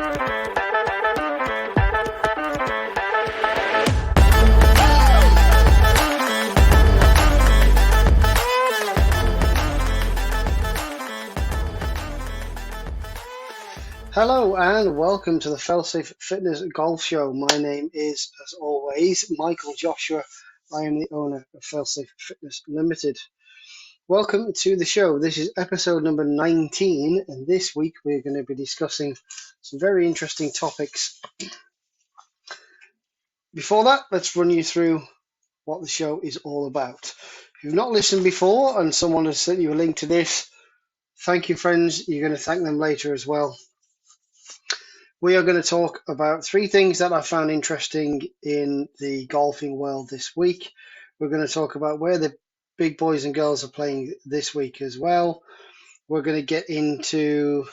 Hello and welcome to the Failsafe Fitness Golf Show. My name is, as always, Michael Joshua. I am the owner of Failsafe Fitness Limited. Welcome to the show. This is episode number 19, and this week we're going to be discussing some very interesting topics. Before that, let's run you through what the show is all about. If you've not listened before and someone has sent you a link to this, thank you, friends. You're going to thank them later as well. We are going to talk about three things that I found interesting in the golfing world this week. We're going to talk about where the big boys and girls are playing this week as well. We're going to get into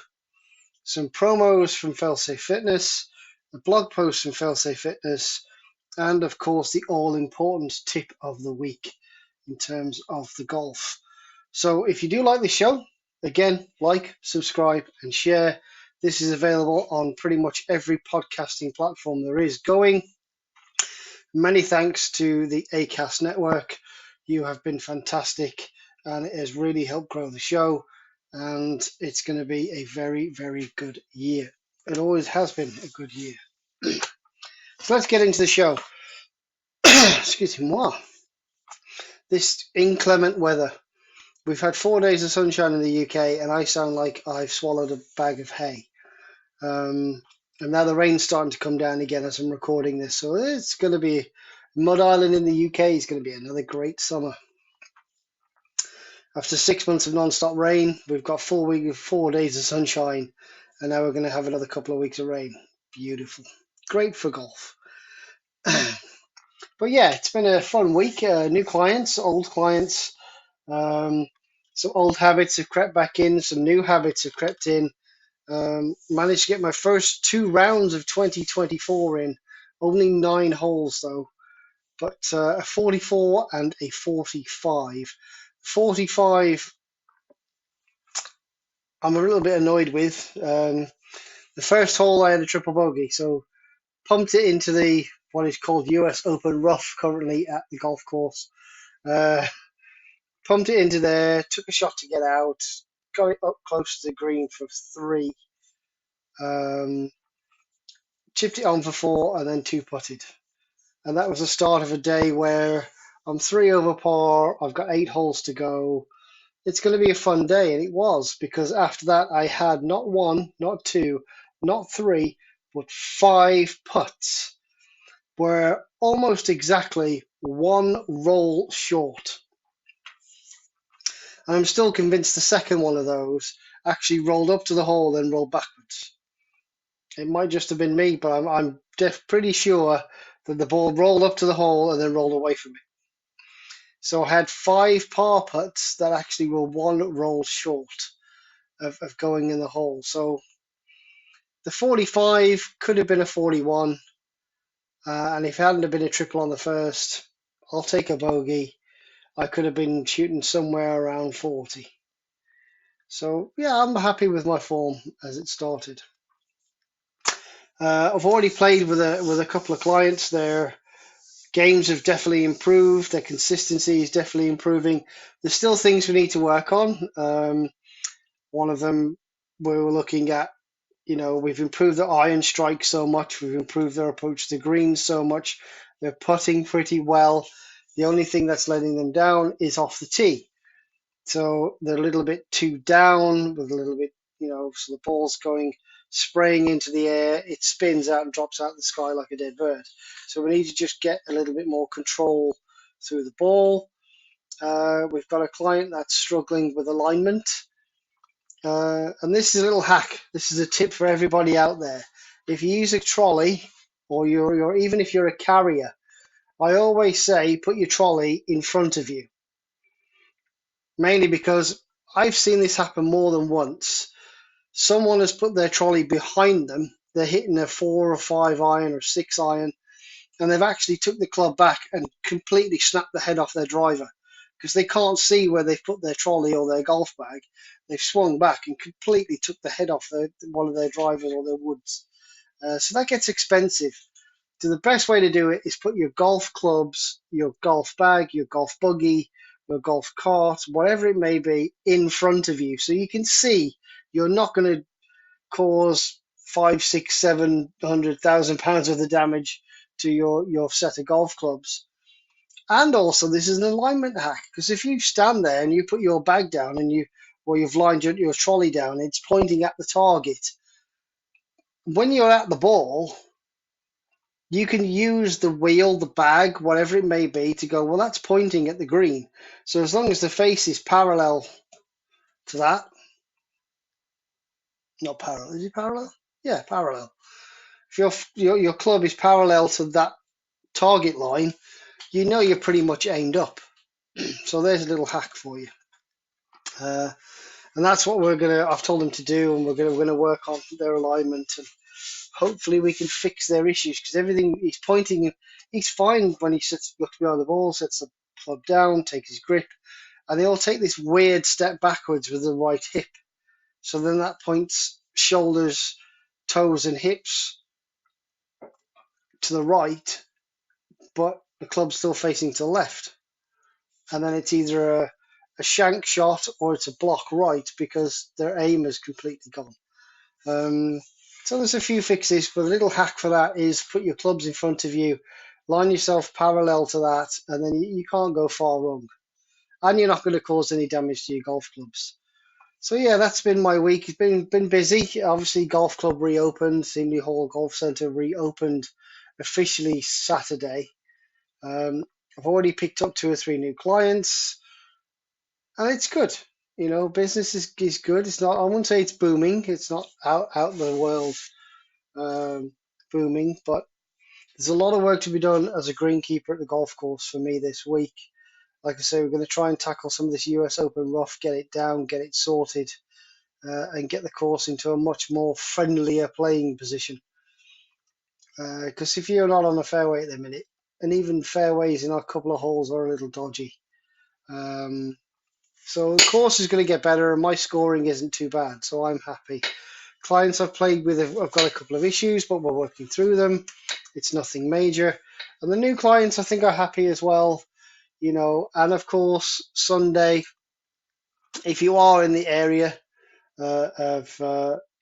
some promos from Failsafe Fitness, a blog post from Failsafe Fitness, and of course the all-important tip of the week in terms of the golf. So if you do like the show, again, like, subscribe, and share. This is available on pretty much every podcasting platform there is going. Many thanks to the Acast network. You have been fantastic and it has really helped grow the show, and it's going to be a very, very good year. It always has been a good year. So let's get into the show. Excuse me. Wow. This inclement weather. We've had 4 days of sunshine in the UK and I sound like I've swallowed a bag of hay. And now the rain's starting to come down again as I'm recording this. So it's going to be Mud Island in the UK. It's going to be another great summer. After 6 months of non-stop rain, we've got 4 days of sunshine. And now we're going to have another couple of weeks of rain. Beautiful. Great for golf. But yeah, it's been a fun week. New clients, old clients. Some old habits have crept back in. Some new habits have crept in. Managed to get my first 2 rounds of 2024 in. Only 9 holes though, but a 44 and a 45. 45 I'm a little bit annoyed with. The first hole I had a triple bogey, so pumped it into the what is called US Open rough currently at the golf course. Pumped it into there, took a shot to get out, got it up close to the green for 3. Chipped it on for 4 and then 2-putted. And that was the start of a day where I'm 3 over par. I've got 8 holes to go. It's going to be a fun day. And it was, because after that I had not 1, not 2, not 3, but 5 putts. We're almost exactly 1 roll short. And I'm still convinced the second one of those actually rolled up to the hole, then rolled backwards. It might just have been me, but I'm pretty sure that the ball rolled up to the hole and then rolled away from it. So I had 5 par putts that actually were 1 roll short of going in the hole. So the 45 could have been a 41. And if it hadn't have been a triple on the first, I'll take a bogey. I could have been shooting somewhere around 40. So yeah, I'm happy with my form as it started. I've already played with a couple of clients. Their games have definitely improved. Their consistency is definitely improving. There's still things we need to work on. One of them we were looking at, we've improved their iron strike so much. We've improved their approach to green so much. They're putting pretty well. The only thing that's letting them down is off the tee. So they're a little bit too down with a little bit, so the ball's spraying into the air. It spins out and drops out of the sky like a dead bird. So we need to just get a little bit more control through the ball. We've got a client that's struggling with alignment. And this is a little hack. This is a tip for everybody out there. If you use a trolley, or even if you're a carrier, I always say put your trolley in front of you. Mainly because I've seen this happen more than once. Someone has put their trolley behind them. They're hitting a 4 or 5 iron or 6 iron, and they've actually took the club back and completely snapped the head off their driver because they can't see where they've put their trolley or their golf bag. They've swung back and completely took the head off one of their drivers or their woods. So that gets expensive. So the best way to do it is put your golf clubs, your golf bag, your golf buggy, your golf cart, whatever it may be, in front of you, so you can see. You're not going to cause five, six, 700,000 pounds worth of damage to your set of golf clubs. And also, this is an alignment hack, because if you stand there and you put your bag down and you've lined your trolley down, it's pointing at the target. When you're at the ball, you can use the wheel, the bag, whatever it may be, to go, well, that's pointing at the green. So as long as the face is parallel to that, not parallel, is it parallel? Yeah, parallel. If your club is parallel to that target line, you know you're pretty much aimed up. So there's a little hack for you. And that's what I've told them to do, and we're gonna work on their alignment, and hopefully we can fix their issues, because everything he's pointing, he's fine when he looks behind the ball, sets the club down, takes his grip, and they all take this weird step backwards with the right hip. So then that points shoulders, toes, and hips to the right, but the club's still facing to the left. And then it's either a shank shot or it's a block right, because their aim is completely gone. So there's a few fixes, but a little hack for that is put your clubs in front of you, line yourself parallel to that, and then you can't go far wrong. And you're not going to cause any damage to your golf clubs. So yeah, that's been my week. It's been busy. Obviously, golf club reopened. Seamley Hall Golf Centre reopened officially Saturday. I've already picked up 2 or 3 new clients, and it's good. Business is good. It's not. I wouldn't say it's booming. It's not out the world booming, but there's a lot of work to be done as a greenkeeper at the golf course for me this week. Like I say, we're going to try and tackle some of this US Open rough, get it down, get it sorted, and get the course into a much more friendlier playing position. Because if you're not on the fairway at the minute, and even fairways in a couple of holes are a little dodgy. So the course is going to get better, and my scoring isn't too bad, so I'm happy. Clients I've played with, I've got a couple of issues, but we're working through them. It's nothing major. And the new clients, I think, are happy as well. And of course, Sunday, if you are in the area of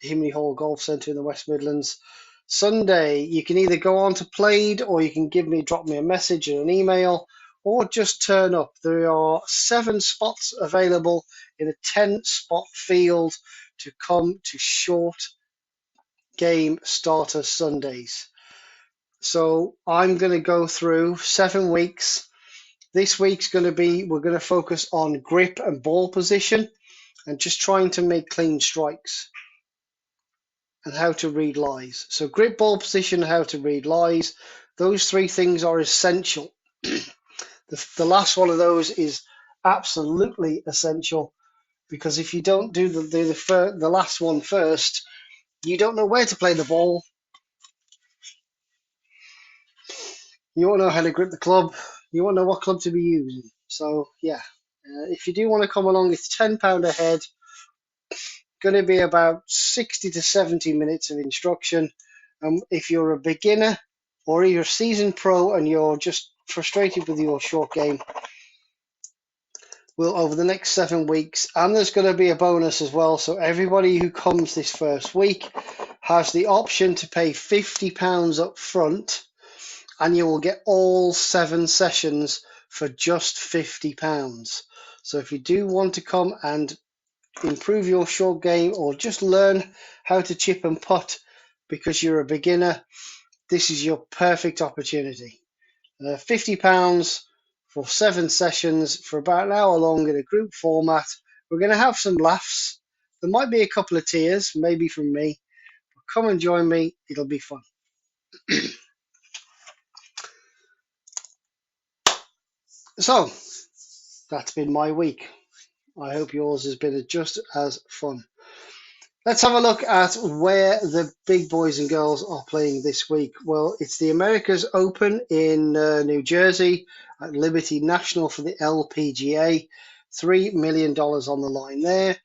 Himley Hall Golf Centre in the West Midlands, Sunday, you can either go on to Played, or you can drop me a message or an email, or just turn up. There are 7 spots available in a 10-spot field to come to short game starter Sundays. So I'm going to go through 7 weeks. This week's going to be, we're going to focus on grip and ball position, and just trying to make clean strikes, and how to read lies. So grip, ball position, how to read lies. Those 3 things are essential. The last one of those is absolutely essential, because if you don't do the last one first, you don't know where to play the ball. You won't know how to grip the club. You won't know what club to be using. So yeah, if you do want to come along, it's £10 a head. Going to be about 60 to 70 minutes of instruction. If you're a beginner or you're a seasoned pro and you're just frustrated with your short game, we'll over the next 7 weeks, and there's going to be a bonus as well. So everybody who comes this first week has the option to pay £50 up front, and you will get all 7 sessions for just £50. So if you do want to come and improve your short game, or just learn how to chip and putt because you're a beginner, this is your perfect opportunity. £50 for 7 sessions for about an hour long in a group format. We're going to have some laughs. There might be a couple of tears, maybe from me. But come and join me. It'll be fun. So, that's been my week. I hope yours has been just as fun. Let's have a look at where the big boys and girls are playing this week. Well, it's the Americas Open in New Jersey at Liberty National for the LPGA. $3 million on the line there.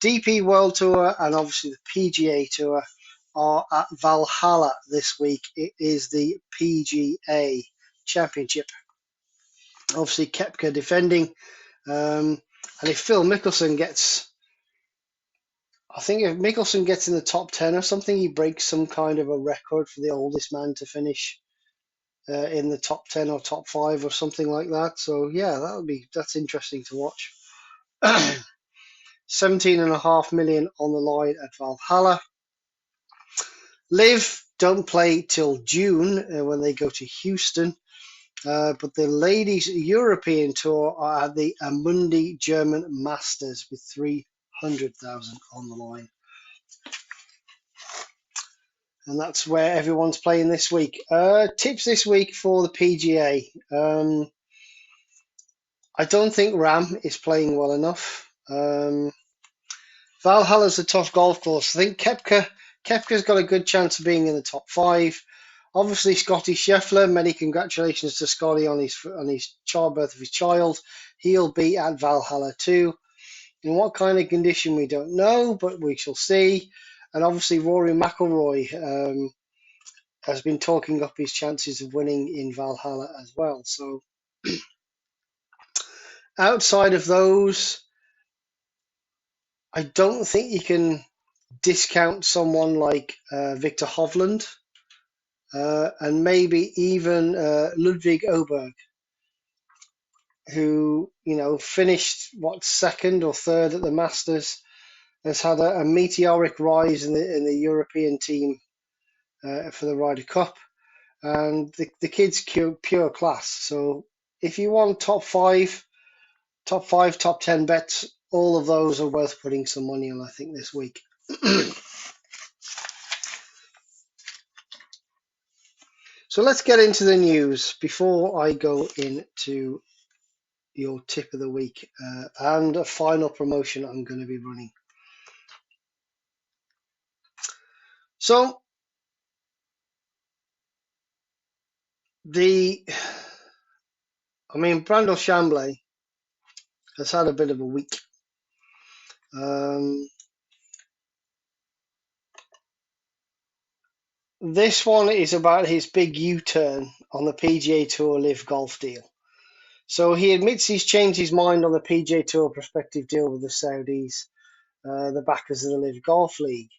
DP World Tour and obviously the PGA Tour are at Valhalla this week. It is the PGA Championship. Obviously, Koepka defending. And if Phil Mickelson gets, I think if Mickelson gets in the top 10 or something, he breaks some kind of a record for the oldest man to finish in the top 10 or top 5 or something like that. So yeah, that's interesting to watch. 17.5 million on the line at Valhalla. Liv don't play till June when they go to Houston. But the ladies' European tour are at the Amundi German Masters with 300,000 on the line. And that's where everyone's playing this week. Tips this week for the PGA. I don't think Ram is playing well enough. Valhalla's a tough golf course. I think Kepka's got a good chance of being in the top 5. Obviously, Scotty Scheffler, many congratulations to Scotty on his childbirth of his child. He'll be at Valhalla too. In what kind of condition, we don't know, but we shall see. And obviously, Rory McIlroy has been talking up his chances of winning in Valhalla as well. So outside of those, I don't think you can discount someone like Victor Hovland and maybe even Ludwig Oberg, who finished second or third at the Masters, has had a meteoric rise in the European team for the Ryder Cup, and the kid's pure class. So if you want top 5, top 10 bets, all of those are worth putting some money on, I think, this week. So let's get into the news before I go into your tip of the week and a final promotion I'm going to be running. So Brandel Chambly has had a bit of a week. This one is about his big U-turn on the PGA Tour Live Golf deal. So he admits he's changed his mind on the PGA Tour prospective deal with the Saudis, the backers of the Live Golf League.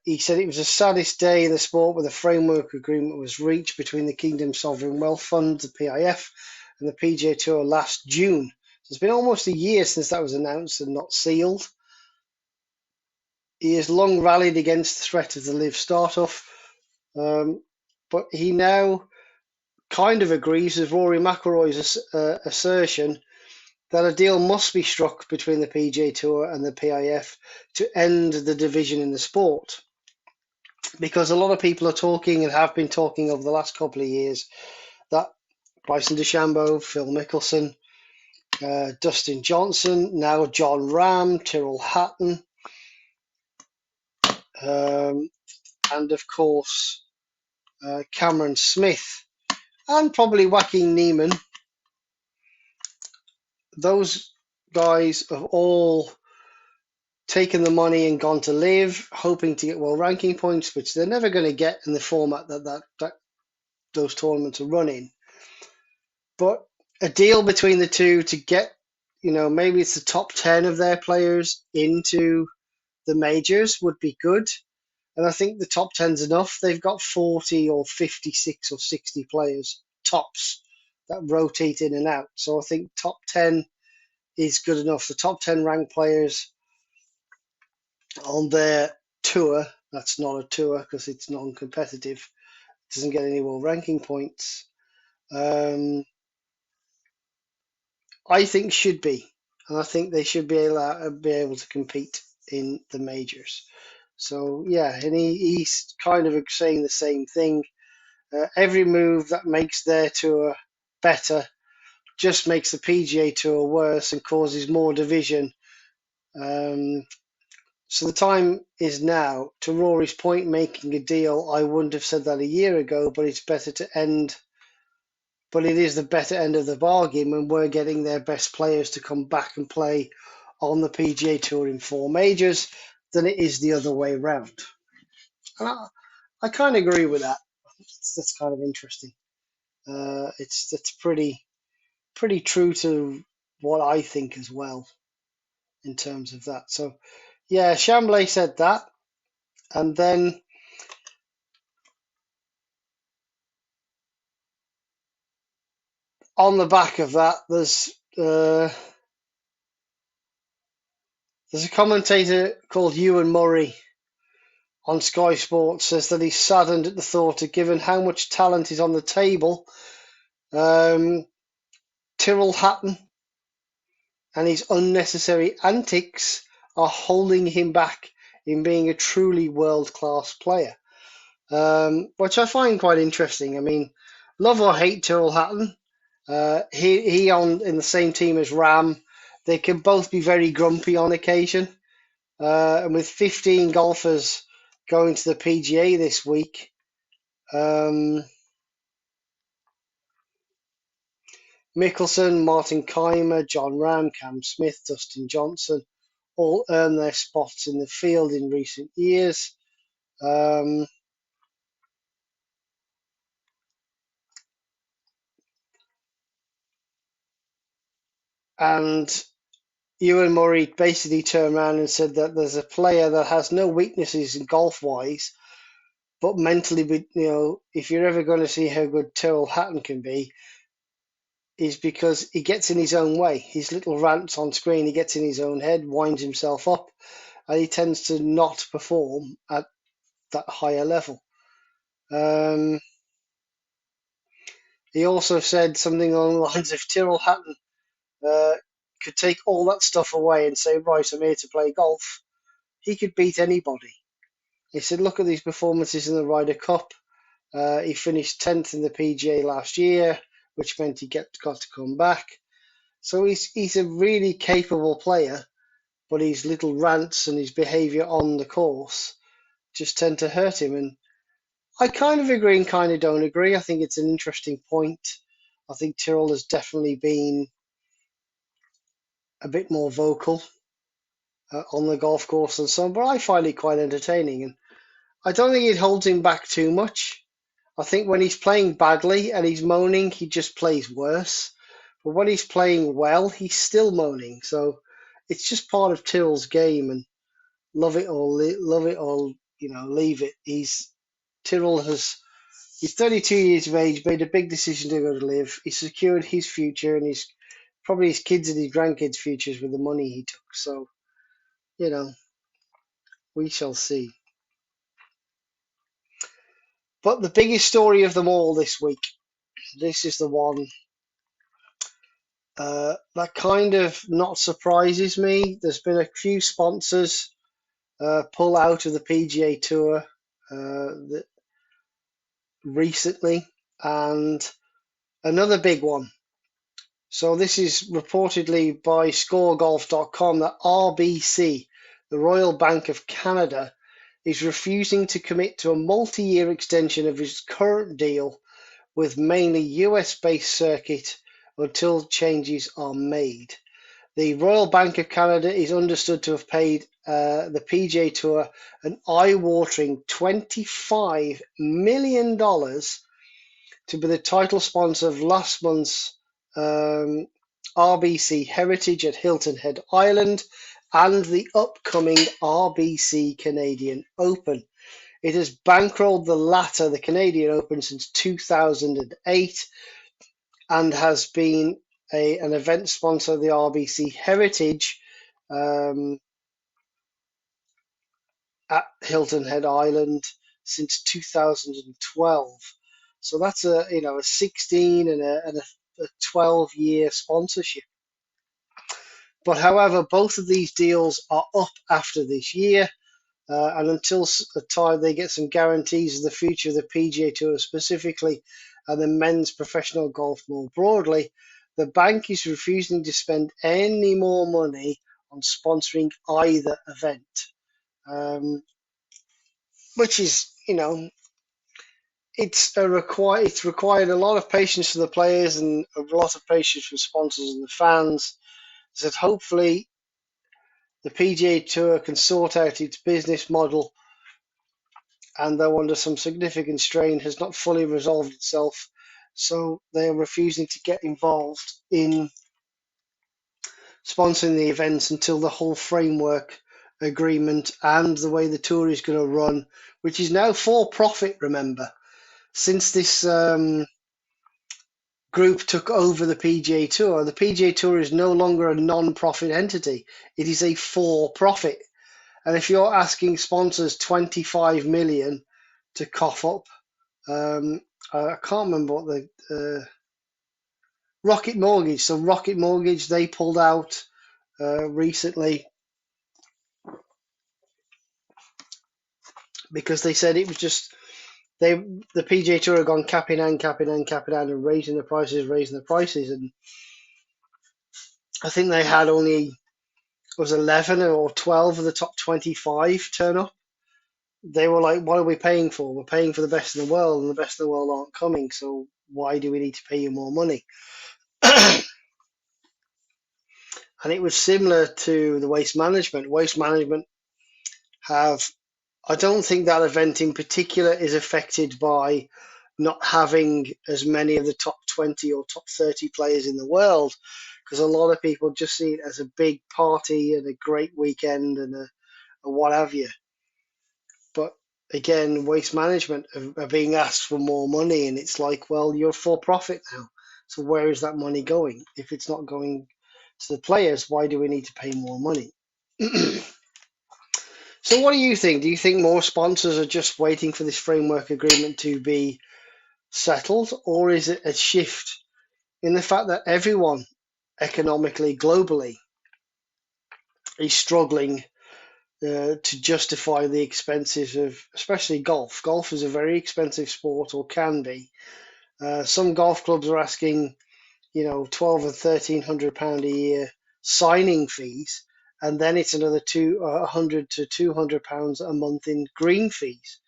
He said it was the saddest day in the sport when the framework agreement was reached between the Kingdom's Sovereign Wealth Fund, the PIF, and the PGA Tour last June. So it's been almost a year since that was announced and not sealed. He has long rallied against the threat of the Live start-off, but he now kind of agrees with Rory McIlroy's assertion that a deal must be struck between the PGA Tour and the PIF to end the division in the sport. Because a lot of people are talking and have been talking over the last couple of years that Bryson DeChambeau, Phil Mickelson, Dustin Johnson, now John Rahm, Tyrrell Hatton, and of course Cameron Smith, and probably Joaquin Niemann. Those guys have all taken the money and gone to Live, hoping to get world ranking points, which they're never going to get in the format that those tournaments are running. But a deal between the two to get, maybe it's the top 10 of their players into the majors would be good. And I think the top 10's enough. They've got 40 or 56 or 60 players, tops, that rotate in and out. So I think top 10 is good enough. The top 10 ranked players on their tour, that's not a tour because it's non-competitive, it doesn't get any world ranking points, I think should be. And I think they should be able to compete in the majors. So, yeah, and he's kind of saying the same thing. Every move that makes their tour better just makes the PGA Tour worse and causes more division. So the time is now. To Rory's point, making a deal, I wouldn't have said that a year ago, but it's better to end. But it is the better end of the bargain when we're getting their best players to come back and play on the PGA Tour in 4 majors than it is the other way round. And I kind of agree with that. That's kind of interesting. It's pretty true to what I think as well in terms of that. So yeah, Chambly said that, and then on the back of that, there's a commentator called Ewan Murray on Sky Sports says that he's saddened at the thought of given how much talent is on the table, um, Tyrrell Hatton and his unnecessary antics are holding him back in being a truly world-class player, which I find quite interesting. I mean, love or hate Tyrrell Hatton, he on in the same team as Ram. They can both be very grumpy on occasion, and with 15 golfers going to the PGA this week, um, Mickelson, Martin Keimer, John Ram, Cam Smith, Dustin Johnson all earned their spots in the field in recent years. Um, and Ewan Murray basically turned around and said that there's a player that has no weaknesses in golf wise, but mentally, if you're ever going to see how good Tyrrell Hatton can be, is because he gets in his own way. His little rants on screen, he gets in his own head, winds himself up, and he tends to not perform at that higher level. Um, he also said something along the lines of Tyrrell Hatton uh, could take all that stuff away and say, right, I'm here to play golf. He could beat anybody. He said, look at these performances in the Ryder Cup. He finished 10th in the PGA last year, which meant he got to come back. So he's a really capable player, but his little rants and his behaviour on the course just tend to hurt him. And I kind of agree and kind of don't agree. I think it's an interesting point. I think Tyrrell has definitely been a bit more vocal on the golf course and so on, but I find it quite entertaining. And I don't think it holds him back too much. I think when he's playing badly and he's moaning, he just plays worse. But when he's playing well, he's still moaning. So it's just part of Tyrrell's game, and love it or love it or leave it. Tyrrell has he's 32 years of age, made a big decision to go to live. He secured his future and his probably his kids and his grandkids' futures with the money he took. So you know we shall see. But the biggest story of them all this week. This is the one that kind of not surprises me. There's been a few sponsors pull out of the PGA Tour recently, and another big one. So this is reportedly by ScoreGolf.com that RBC, the Royal Bank of Canada, is refusing to commit to a multi-year extension of its current deal with mainly US-based circuit until changes are made. The Royal Bank of Canada is understood to have paid the PGA Tour an eye-watering $25 million to be the title sponsor of last month's RBC Heritage at Hilton Head Island and the upcoming RBC Canadian Open. It has bankrolled the latter, the Canadian Open, since 2008 and has been an event sponsor of the RBC Heritage at Hilton Head Island since 2012. So that's a 16 and a 12-year sponsorship. But however, both of these deals are up after this year, and until the time they get some guarantees of the future of the PGA Tour specifically, and the men's professional golf more broadly, the bank is refusing to spend any more money on sponsoring either event, which is, it's required a lot of patience for the players and a lot of patience from sponsors and the fans. So that hopefully the PGA Tour can sort out its business model and though under some significant strain, has not fully resolved itself. So they are refusing to get involved in sponsoring the events until the whole framework agreement and the way the tour is going to run, which is now for profit, remember, since this group took over the PGA Tour. The PGA Tour is no longer a non-profit entity. It is a for-profit. And if you're asking sponsors 25 million to cough up, I can't remember what the Rocket Mortgage. So Rocket Mortgage, they pulled out recently because they said it was just the PGA Tour had gone capping and raising the prices, and I think they had only was 11 or 12 of the top 25 turn up. They were like, what are we paying for? We're paying for the best in the world, and the best in the world aren't coming, so why do we need to pay you more money? And it was similar to the Waste Management. Waste Management have, I don't think that event in particular is affected by not having as many of the top 20 or top 30 players in the world, because a lot of people just see it as a big party and a great weekend and a what have you. But again, Waste Management are being asked for more money, and it's like, well, you're for profit now. So where is that money going? If it's not going to the players, why do we need to pay more money? So what do you think? Do you think more sponsors are just waiting for this framework agreement to be settled, or is it a shift in the fact that everyone economically, globally, is struggling to justify the expenses of, especially golf? Golf is a very expensive sport, or can be. Some golf clubs are asking, 12 or £1,300 a year signing fees, and then it's another 100 to £200 a month in green fees.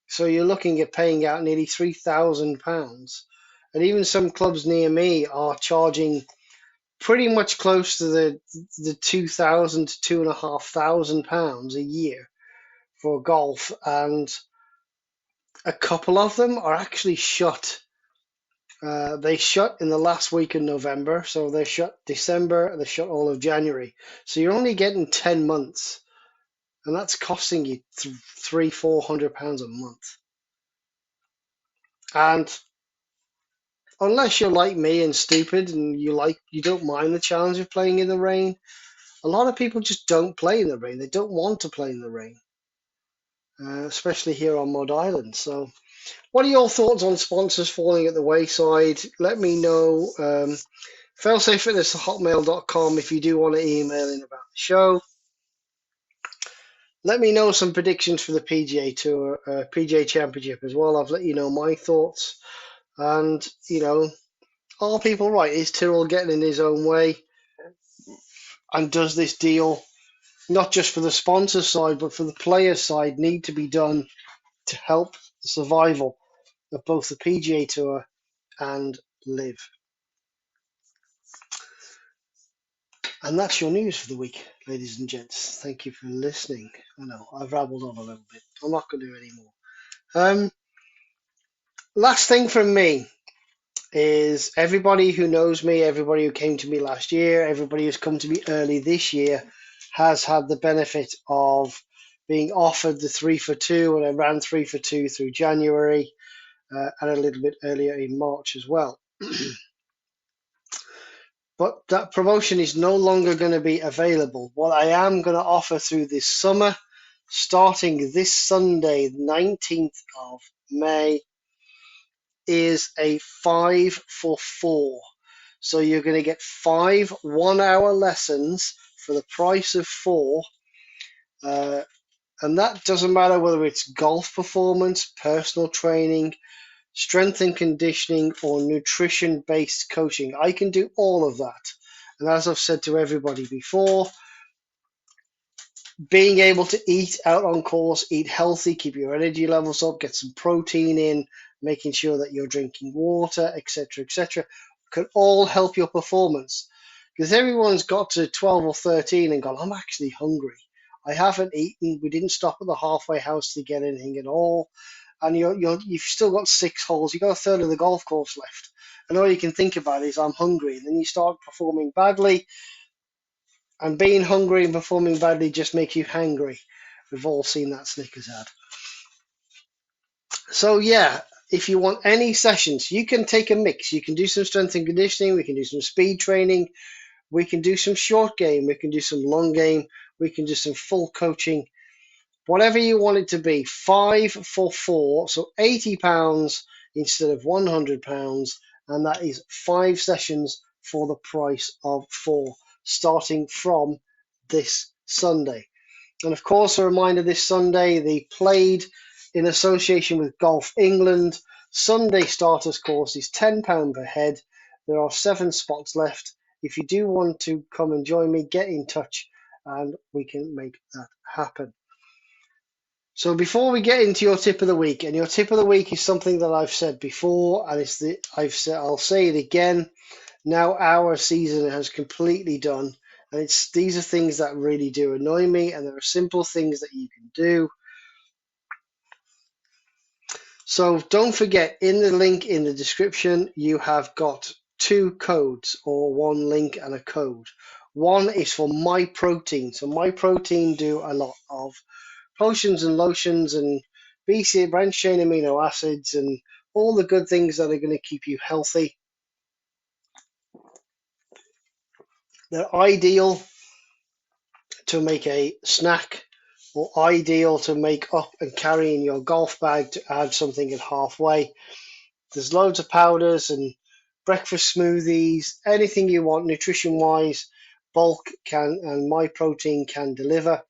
So you're looking at paying out nearly £3,000, and even some clubs near me are charging pretty much close to the 2,000 to £2,500 a year for golf, and a couple of them are actually shut. They shut in the last week of November, so they shut December, they shut all of January. So you're only getting 10 months, and that's costing you £300-400 a month. And unless you're like me and stupid and you don't mind the challenge of playing in the rain, a lot of people just don't play in the rain. They don't want to play in the rain, especially here on Mud Island. So what are your thoughts on sponsors falling at the wayside? Let me know. Failsafefitness@hotmail.com if you do want to email in about the show. Let me know some predictions for the PGA Tour, PGA Championship as well. I've let you know my thoughts. And, are people right? Is Tyrrell getting in his own way? And does this deal, not just for the sponsor side, but for the player side, need to be done to help the survival of both the PGA Tour and Live? And that's your news for the week, ladies and gents. Thank you for listening. I know I've rabbled on a little bit. I'm not going to do any more. Last thing from me is everybody who knows me, everybody who came to me last year, everybody who's come to me early this year has had the benefit of being offered the 3 for 2, and I ran 3 for 2 through January and a little bit earlier in March as well. But that promotion is no longer going to be available. What I am going to offer through this summer, starting this Sunday, 19th of May, is a 5 for 4. So you're going to get 5 1-hour lessons for the price of 4. And that doesn't matter whether it's golf performance, personal training, strength and conditioning, or nutrition-based coaching. I can do all of that. And as I've said to everybody before, being able to eat out on course, eat healthy, keep your energy levels up, get some protein in, making sure that you're drinking water, etc., can all help your performance. Because everyone's got to 12 or 13 and gone, I'm actually hungry. I haven't eaten. We didn't stop at the halfway house to get anything at all. And you've still got 6 holes. You've got a third of the golf course left. And all you can think about is, I'm hungry. And then you start performing badly. And being hungry and performing badly just makes you hangry. We've all seen that Snickers ad. So yeah, if you want any sessions, you can take a mix. You can do some strength and conditioning. We can do some speed training. We can do some short game. We can do some long game. We can do some full coaching. Whatever you want it to be. 5 for 4. So £80 instead of £100. And that is 5 sessions for the price of 4, starting from this Sunday. And of course, a reminder, this Sunday, they played in association with Golf England. Sunday starters course is £10 per head. There are 7 spots left. If you do want to come and join me, get in touch and we can make that happen. So before we get into your tip of the week, and your tip of the week is something that I've said before, and I'll say it again. Now our season has completely done, and these are things that really do annoy me, and there are simple things that you can do. So don't forget, in the link in the description, you have got 2 codes, or 1 link and a code. One is for My Protein. So My Protein do a lot of potions and lotions and BCA branched chain amino acids and all the good things that are going to keep you healthy. They're ideal to make a snack, or ideal to make up and carry in your golf bag to add something at halfway. There's loads of powders and breakfast smoothies, anything you want nutrition wise. Bulk can and My Protein can deliver.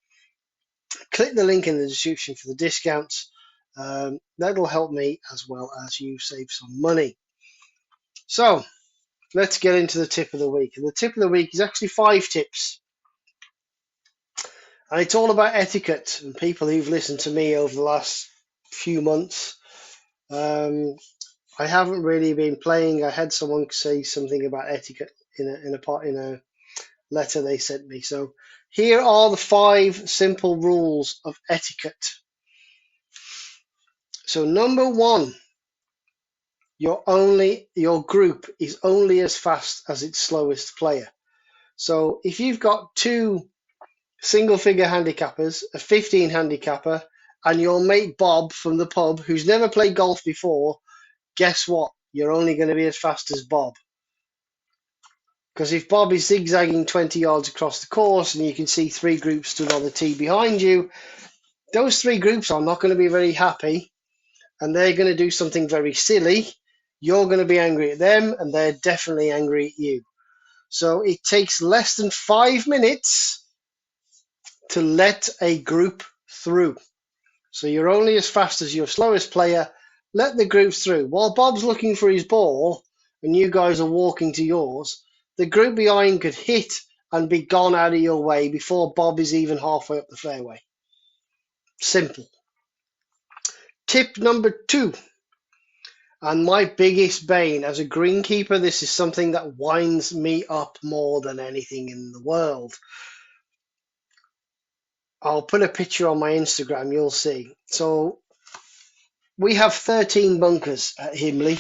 Click the link in the description for the discounts. That'll help me as well as you save some money. So let's get into the tip of the week. And the tip of the week is actually 5 tips. And it's all about etiquette. And people who've listened to me over the last few months, I haven't really been playing. I had someone say something about etiquette in a letter they sent me. So here are the 5 simple rules of etiquette. So number 1, your group is only as fast as its slowest player. So if you've got 2 single-figure handicappers, a 15 handicapper, and your mate Bob from the pub, who's never played golf before, guess what? You're only going to be as fast as Bob. Because if Bob is zigzagging 20 yards across the course and you can see 3 groups stood on the tee behind you, those 3 groups are not going to be very happy, and they're going to do something very silly. You're going to be angry at them, and they're definitely angry at you. So it takes less than 5 minutes to let a group through. So you're only as fast as your slowest player. Let the groups through. While Bob's looking for his ball and you guys are walking to yours, the group behind could hit and be gone out of your way before Bob is even halfway up the fairway. Simple. Tip number 2, and my biggest bane as a greenkeeper, this is something that winds me up more than anything in the world. I'll put a picture on my Instagram, you'll see. So we have 13 bunkers at Himley,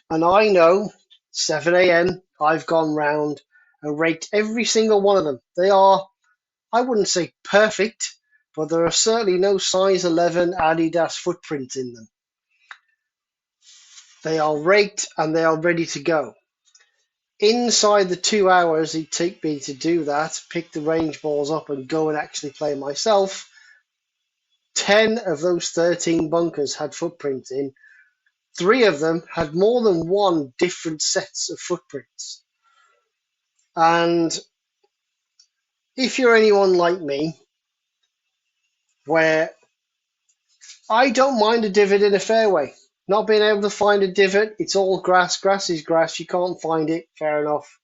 and I know 7 a.m. I've gone round and raked every single one of them. They are, I wouldn't say perfect, but there are certainly no size 11 Adidas footprints in them. They are raked and they are ready to go. Inside the 2 hours it took me to do that, pick the range balls up and go and actually play myself, 10 of those 13 bunkers had footprints in. 3 of them had more than 1 different sets of footprints. And if you're anyone like me, where I don't mind a divot in a fairway, not being able to find a divot, it's all grass, grass is grass, you can't find it, fair enough,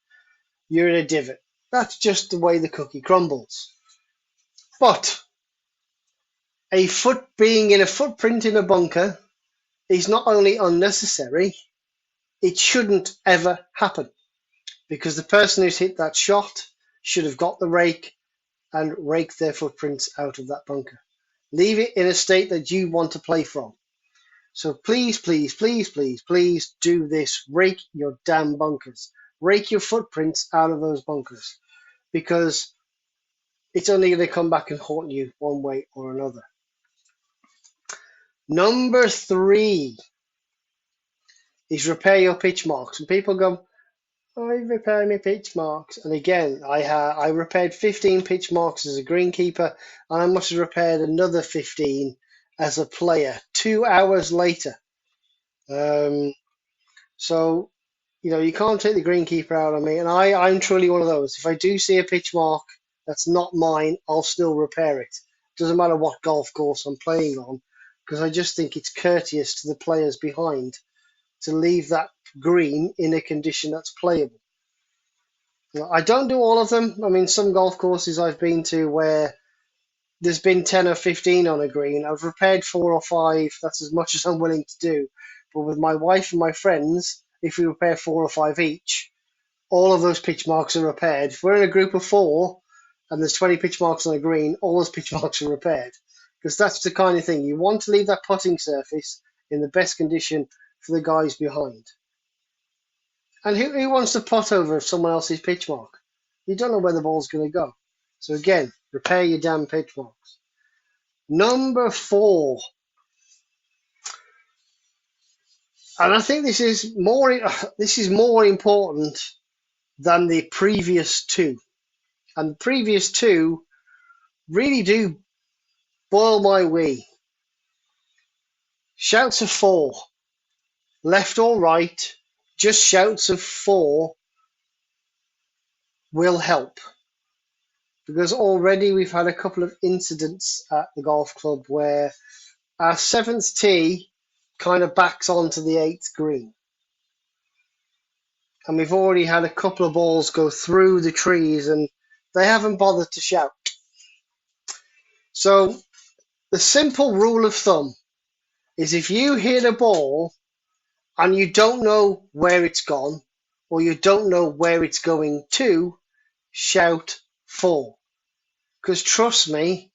you're in a divot. That's just the way the cookie crumbles. But being in a footprint in a bunker is not only unnecessary, it shouldn't ever happen, because the person who's hit that shot should have got the rake and rake their footprints out of that bunker. Leave it in a state that you want to play from. So please, please, please, please, please do this. Rake your damn bunkers. Rake your footprints out of those bunkers, because it's only going to come back and haunt you one way or another. Number 3 is repair your pitch marks. And people go, I repair my pitch marks. And again, I repaired 15 pitch marks as a greenkeeper, and I must have repaired another 15 as a player 2 hours later. So, you can't take the greenkeeper out on me. And I'm truly one of those. If I do see a pitch mark that's not mine, I'll still repair it. Doesn't matter what golf course I'm playing on, because I just think it's courteous to the players behind to leave that green in a condition that's playable. I don't do all of them. I mean, some golf courses I've been to where there's been 10 or 15 on a green. I've repaired 4 or 5. That's as much as I'm willing to do. But with my wife and my friends, if we repair 4 or 5 each, all of those pitch marks are repaired. If we're in a group of 4 and there's 20 pitch marks on a green, all those pitch marks are repaired. Because that's the kind of thing. You want to leave that putting surface in the best condition for the guys behind. And who wants to putt over someone else's pitch mark? You don't know where the ball's going to go. So again, repair your damn pitch marks. Number 4. And I think this is more important than the previous 2. And the previous 2 really do boil my wee. Shouts of 4. Left or right, just shouts of 4 will help. Because already we've had a couple of incidents at the golf club where our 7th tee kind of backs onto the 8th green. And we've already had a couple of balls go through the trees and they haven't bothered to shout. So the simple rule of thumb is if you hit a ball and you don't know where it's gone or you don't know where it's going to, shout 4. Because trust me,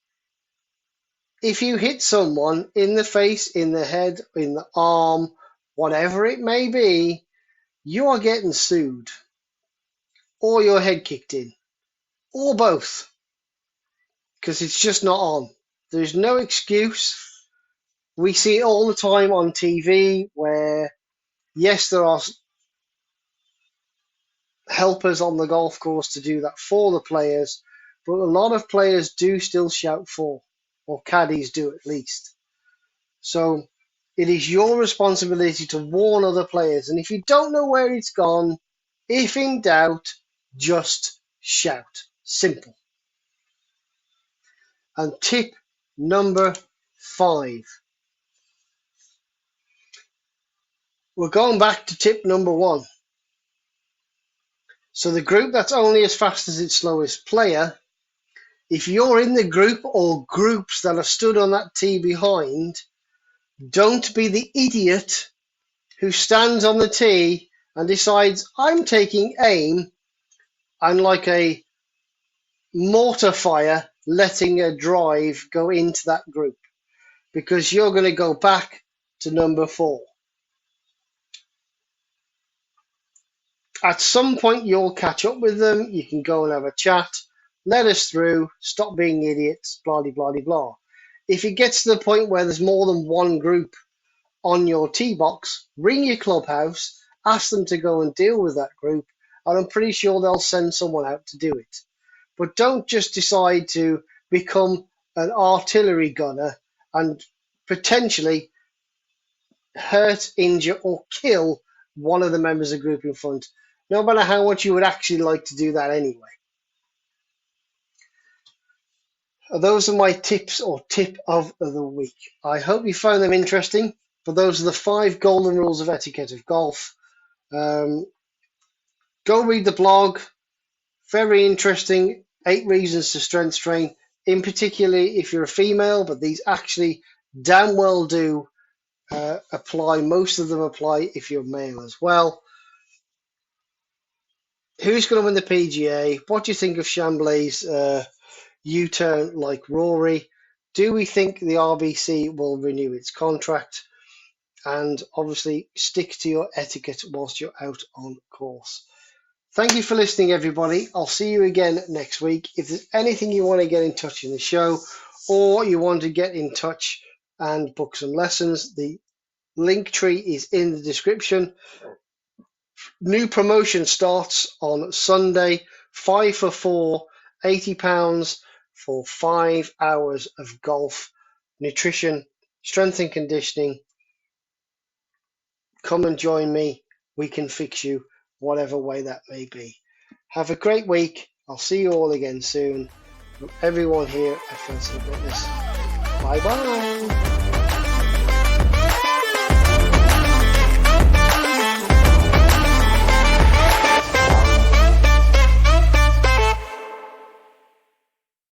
if you hit someone in the face, in the head, in the arm, whatever it may be, you are getting sued. Or your head kicked in. Or both. Because it's just not on. There's no excuse. We see it all the time on TV where, yes, there are helpers on the golf course to do that for the players, but a lot of players do still shout 4, or caddies do at least. So it is your responsibility to warn other players, and if you don't know where it's gone, if in doubt, just shout. Simple. And tip number 5. We're going back to tip number 1. So the group that's only as fast as its slowest player, if you're in the group or groups that are stood on that tee behind, don't be the idiot who stands on the tee and decides, I'm taking aim, and like a mortar fire, letting a drive go into that group, because you're going to go back to number 4. At some point, you'll catch up with them. You can go and have a chat. Let us through. Stop being idiots. Blah, blah, blah, blah. If it gets to the point where there's more than one group on your tee box, ring your clubhouse, ask them to go and deal with that group, and I'm pretty sure they'll send someone out to do it. But don't just decide to become an artillery gunner and potentially hurt, injure, or kill one of the members of the group in front, no matter how much you would actually like to do that anyway. Those are my tips or tip of the week. I hope you found them interesting, but those are the 5 golden rules of etiquette of golf. Go read the blog. Very interesting. 8 reasons to strength train, in particularly if you're a female, but these actually damn well do apply. Most of them apply if you're male as well. Who's going to win the PGA? What do you think of Chamblay's U-turn like Rory? Do we think the RBC will renew its contract? And obviously, stick to your etiquette whilst you're out on course. Thank you for listening, everybody. I'll see you again next week. If there's anything you want to get in touch in the show, or you want to get in touch and book some lessons, the link tree is in the description. New promotion starts on Sunday, 5 for 4, £80 for 5 hours of golf, nutrition, strength and conditioning. Come and join me. We can fix you whatever way that may be. Have a great week. I'll see you all again soon. From everyone here at Failsafe Fitness. Bye bye.